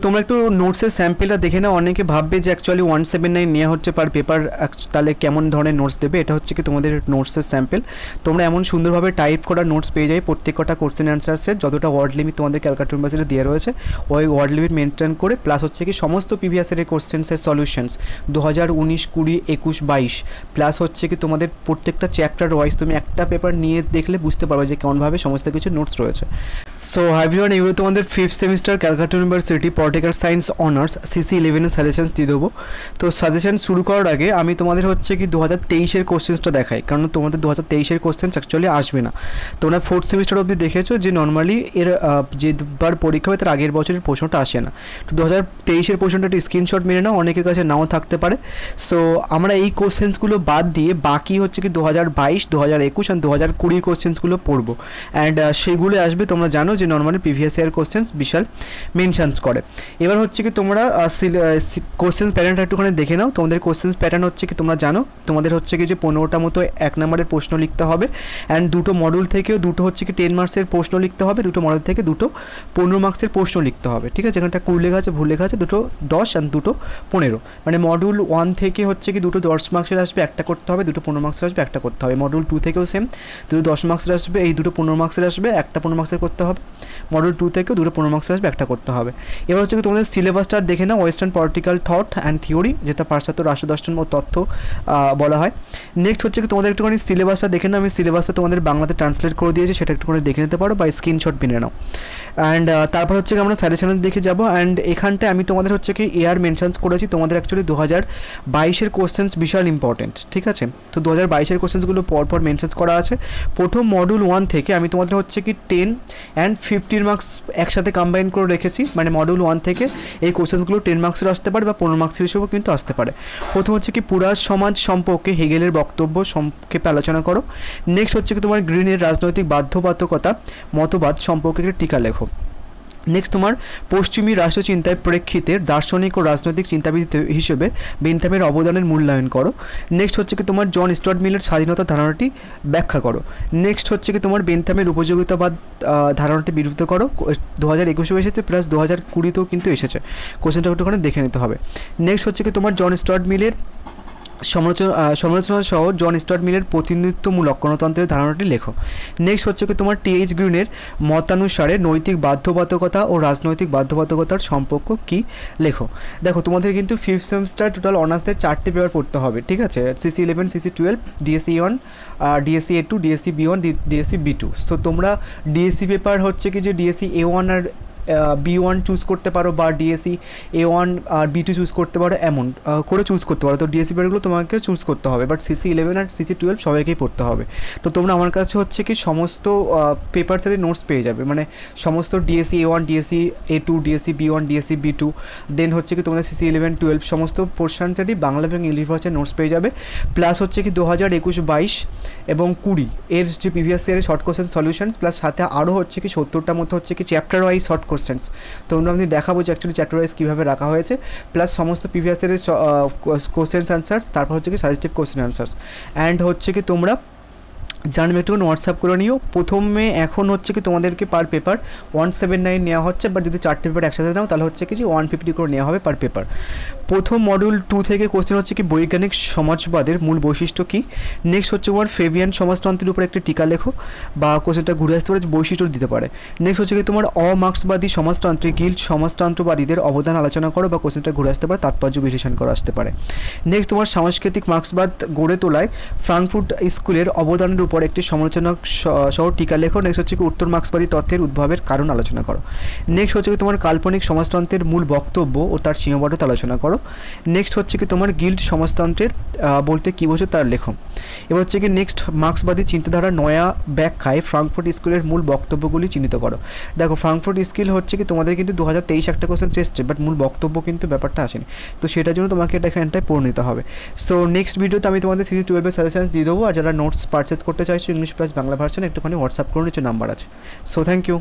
তোমরা একটু নোটসের স্যাম্পেলটা দেখে নাও। অনেকে ভাববে যে অ্যাকচুয়ালি 179 নেওয়া হচ্ছে পার পেপার, তাহলে কেমন ধরনের নোটস দেবে। এটা হচ্ছে কি তোমাদের নোটসের স্যাম্পেল। তোমরা এমন সুন্দরভাবে টাইপ করা নোটস পেয়ে যাবে প্রত্যেক কটা কোশ্চেন অ্যান্সার্সের, যতটা ওয়ার্ড লিমিট তোমাদের ক্যালকাটা ইউনিভার্সিটি দেওয়া রয়েছে ওই ওয়ার্ড লিমিট মেনটেন করে, প্লাস হচ্ছে কি সমস্ত প্রিভিয়াস ইয়ারের কোশ্চেন্সের সলিউশনস 2019, 20, 21, 22, প্লাস হচ্ছে কি তোমাদের প্রত্যেকটা চ্যাপ্টার ওয়াইজ তুমি একটা পেপার নিয়ে দেখলে বুঝতে পারবে যে কেমনভাবে সমস্ত কিছু নোটস রয়েছে। সো হাই এভরিওয়ান, এগুলো তোমাদের 5th semester Calcutta university political science honours CC 11 এর সাজেশনস দিয়ে দেবো। তো সাজেশন শুরু করার আগে আমি তোমাদের হচ্ছে কি 2023-এর কোশ্চেন্সটা দেখাই, কারণ তোমাদের 2023-এর কোশ্চেন্স অ্যাকচুয়ালি আসবে না। তোমরা 4th সেমিস্টার অবধি দেখেছো যে নর্মালি এর যেবার পরীক্ষা হয় তার আগের বছরের প্রশ্নটা আসে না। তো 2023-এর প্রশ্নটা একটু স্ক্রিনশট মেরে নাও, অনেকের কাছে নাও থাকতে পারে। সো আমরা এই কোশ্চেন্সগুলো বাদ দিয়ে বাকি হচ্ছে কি 2022, 2021 আর 2020 কোশ্চেন্সগুলো পড়বো। অ্যান্ড সেগুলো আসবে, তোমরা জানো যে নর্মালি প্রিভিয়াস ইয়ার কোশ্চেন্স বিশাল মেনশনস করে। এবার হচ্ছে কি তোমরা কোশ্চেন্স প্যাটার্নটা একটুখানি দেখে নাও। তোমাদের কোশ্চেন্স প্যাটার্ন হচ্ছে কি তোমরা জানো, তোমাদের হচ্ছে কি যে 15টা মতো 1 নম্বরের প্রশ্ন লিখতে হবে, অ্যান্ড দুটো মডুল থেকেও দুটো হচ্ছে কি 10 মার্কসের প্রশ্ন লিখতে হবে, দুটো মডেল থেকে দুটো 15 মার্কসের প্রশ্ন লিখতে হবে। ঠিক আছে, এখানটা কুল লেখা আছে, ভুল লেখা আছে, দুটো 10 আর দুটো 15, মানে মডুল 1 থেকে হচ্ছে কি দুটো 10 মার্কসের আসবে একটা করতে হবে, দুটো 15 মার্কসের আসবে একটা করতে হবে। মডুল 2 থেকেও সেম, দুটো 10 মার্কসের আসবে, এই দুটো 15 মার্কসের আসবে, একটা 15 মার্কসের করতে হবে। মডুল 2 থেকেও দুটো 15 মার্কসের আসবে, একটা করতে হবে। এবার হচ্ছে কি তোমাদের সিলেবাসটা দেখে নাও, western political thought and theory, যেটা পাশ্চাত্য রাষ্ট্রদর্শন ও তথ্য বলা হয়। নেক্সট হচ্ছে কি তোমাদের একটুখানি সিলেবাসটা দেখে নাও, আমি সিলেবাসটা তোমাদের বাংলাতে ট্রান্সলেট করে দিয়েছি, সেটা একটুখানি দেখে নিতে পারো বা স্ক্রিনশট মেনে নাও। অ্যান্ড তারপর হচ্ছে কি আমরা সাজেশনের দেখে যাবো। অ্যান্ড এখানটায় আমি তোমাদের হচ্ছে কি এয়ার মেনশনস করেছি, তোমাদের অ্যাকচুয়ালি 2022-এর কোশ্চেন্স বিশাল ইম্পর্টেন্ট। ঠিক আছে, তো 2022-এর কোশ্চেন্সগুলো পরপর মেনশনস করা আছে। প্রথম মডুল 1 থেকে আমি তোমাদের হচ্ছে কি 10 অ্যান্ড 15 মার্কস একসাথে কম্বাইন করে রেখেছি, মানে মডুল 1 থেকে এই কোশ্চেন্সগুলো 10 মার্কসের আসতে পারে বা 15 মার্কসের হিসেবেও কিন্তু আসতে পারে। প্রথম হচ্ছে কি পুরা সমাজ সম্পর্কে হেগেলের বক্তব্য সংক্ষেপে আলোচনা করো। নেক্সট হচ্ছে কি তোমার গ্রিনের রাজনৈতিক বাধ্যবাধকতা মতবাদ সম্পর্কে একটা টিকা লেখো। নেক্সট তোমার পশ্চিমী রাষ্ট্রচিন্তায় প্রেক্ষিতে দার্শনিক ও রাজনৈতিক চিন্তাবিদ হিসেবে বেন্থামের অবদানের মূল্যায়ন করো। নেক্সট হচ্ছে কি তোমার জন স্টুয়ার্ট মিলের স্বাধীনতা ধারণাটি ব্যাখ্যা করো। নেক্সট হচ্ছে কি তোমার বেন্থামের উপযোগিতাবাদ ধারণাটি বিরুদ্ধ করো। 2021-এও এসেছে, প্লাস 2020-তেও কিন্তু এসেছে, কোশ্চেনটা একটুখানি দেখে নিতে হবে। নেক্সট হচ্ছে কি তোমার জন স্টুয়ার্ট মিলের সমালোচনা সহ জন স্টুয়ার্ট মিলের প্রতিনিধিত্বমূলক গণতন্ত্রের ধারণাটি লেখো। নেক্সট হচ্ছে কি তোমার TH গ্রিনের মতানুসারে নৈতিক বাধ্যবাধকতা ও রাজনৈতিক বাধ্যবাধকতার সম্পর্ক কি লেখো। দেখো তোমাদের কিন্তু 5th সেমিস্টার টোটাল অনার্সদের 4টে পেপার পড়তে হবে। ঠিক আছে, CC 11, CC 12, DSE 1, DSE A2, DSE B1, DSE B2। তো তোমরা DSE পেপার হচ্ছে কি যে DSE A1 আর B1 চুজ করতে পারো, বা DSE A1 আর B2 চুজ করতে পারো, এমন করে চুজ করতে পারো। তো DSE পেপারগুলো তোমাকে চুজ করতে হবে, বাট CC 11 আর CC 12 সবাইকেই পড়তে হবে। তো তোমরা আমার কাছে হচ্ছে কি সমস্ত পেপারসেরই নোটস পেয়ে যাবে, মানে সমস্ত DSE A1, DSE A2, DSE B1, DSE B2, দেন হচ্ছে কি তোমাদের CC 11, 12 সমস্ত পোর্শনসেরই বাংলা এবং ইংলিশ ভাষায় নোটস পেয়ে যাবে। প্লাস হচ্ছে কি 2021, 22 এবং 20 এর যে প্রিভিয়াস ইয়ারের শর্ট কোশ্চেন সলিউশনস, প্লাস সাথে আরও হচ্ছে কি 70টার মতো হচ্ছে কি চ্যাপ্টার ওয়াইজ শর্ট কোশ্চেন্স। তোমরা আমি দেখাবো যে অ্যাকচুয়ালি চ্যাপ্টার ওয়াইজ কীভাবে রাখা হয়েছে, প্লাস সমস্ত প্রিভিয়াস ইয়ারের কোশ্চেন্স অ্যান্সার্স, তারপর হচ্ছে কি সাজেস্টিভ কোশ্চেন অ্যান্সার্স। অ্যান্ড হচ্ছে কি তোমরা জানবে একটুখানি হোয়াটসঅ্যাপ করে নিও। প্রথমে এখন হচ্ছে কি তোমাদেরকে পার পেপার 179 নেওয়া হচ্ছে, বাট যদি 4টে পেপার একসাথে নাও তাহলে হচ্ছে কি যে 150 করে নেওয়া হবে পার পেপার। প্রথম মডিউল 2 থেকে কোশ্চেন হচ্ছে কি বৈজ্ঞানিক সমাজবাদের মূল বৈশিষ্ট্য কী। নেক্সট হচ্ছে তোমার ফেভিয়ান সমাজতন্ত্রের উপর একটা টিকা লেখো, বা কোশ্চেনটা ঘুরে আসতে পারে, বৈশিষ্ট্য দিতে পারে। নেক্সট হচ্ছে কি তোমার অমার্ক্সবাদী সমাজতন্ত্রে গিল্ড সমাজতন্ত্রবাদীদের অবদান আলোচনা করো, বা কোশ্চেনটা ঘুরে আসতে পারে, তাৎপর্য বিশ্লেষণ করা আসতে পারে। নেক্সট তোমার সাংস্কৃতিক মার্ক্সবাদ গড়ে তোলায় ফ্রাঙ্কফুর্ট স্কুলের অবদানের উপর একটি সমালোচনা সহ টিকা লেখো। নেক্সট হচ্ছে কি উত্তর মার্ক্সবাদী তত্ত্বের উদ্ভবের কারণ আলোচনা করো। নেক্সট হচ্ছে কি তোমার কাল্পনিক সমাজতন্ত্রের মূল বক্তব্য ও তার সীমাবদ্ধতা আলোচনা করো। নেক্সট হচ্ছে কি তোমার গিল্ড সমাজতন্ত্রের বলতে কী বোঝো তার লেখো। এবার হচ্ছে কি নেক্সট মার্ক্সবাদী চিন্তাধারা নয়া ব্যাখ্যায় ফ্রাঙ্কফুর্ট স্কুলের মূল বক্তব্যগুলি চিহ্নিত করো। দেখো ফ্রাঙ্কফুর্ট স্কুল হচ্ছে কি তোমাদের কিন্তু 2023 একটা কোশ্চেন এসেছে, বাট মূল বক্তব্য কিন্তু ব্যাপারটা আসেনি, তো সেটার জন্য তোমাকে এটা এখানটায় পড়ে নিতে হবে। সো নেক্সট ভিডিওতে আমি তোমাদের CC 12-এর সাজেশনস দিয়ে দেবো, আর যারা নোটস পারচেজ করতে চাইছো ইংলিশ প্লাস বাংলা ভার্সন একটুখানি হোয়াটসঅ্যাপ করে নিচে নাম্বার আছে। So thank you.